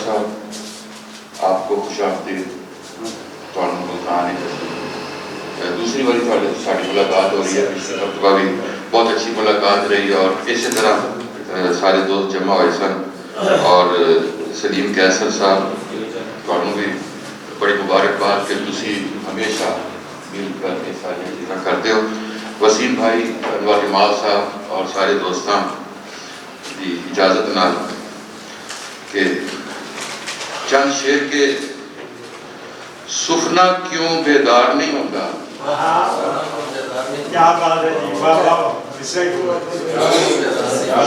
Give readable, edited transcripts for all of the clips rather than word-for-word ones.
साहब, आपको खुशामदीद। मुल्तान दूसरी बारी साड़ी मुलाकात हो रही है, पिछली मरतबा भी बहुत अच्छी मुलाकात रही और इसी तरह सारे दोस्त जमा हुए सन और सलीम कैसर साहब तुहानू भी बड़ी मुबारकबाद कि तुसी हमेशा मिलकर ये सारी चीज़ें करते हो। वसीम भाई, अनवर जमाल साहब और सारे दोस्तों की इजाज़त नाल के चंद शेर के सुफना क्यों बेदार नहीं होता,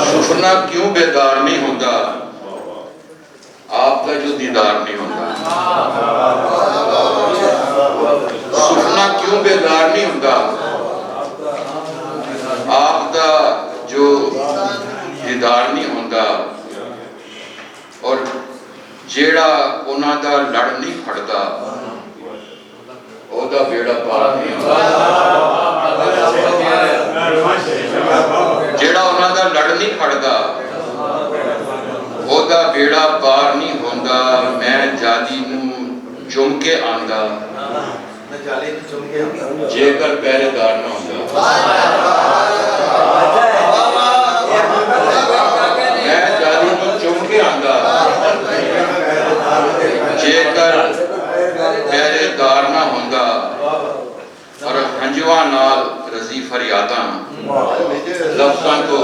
सुफना क्यों बेदार नहीं होता, आपका जो दीदार नहीं होता। सुफना क्यों बेदार नहीं होता, आपका जो दीदार नहीं होता। और जेड़ा उन्हां दा लड़ नहीं फड़दा, ओदा बेड़ा पार नहीं होता। जेड़ा उन्हां दा लड़ नहीं फड़दा, ओदा बेड़ा पार नहीं होंदा। मैं जाली नूं चुम के आंदा, जेकर पहरेदार ना होंदा। मैं जाली नूं चुम के आंदा, जेकर पहरेदार ना होंदा। और हंजुआ नाल रजी फरियादा लफ्ज़ां को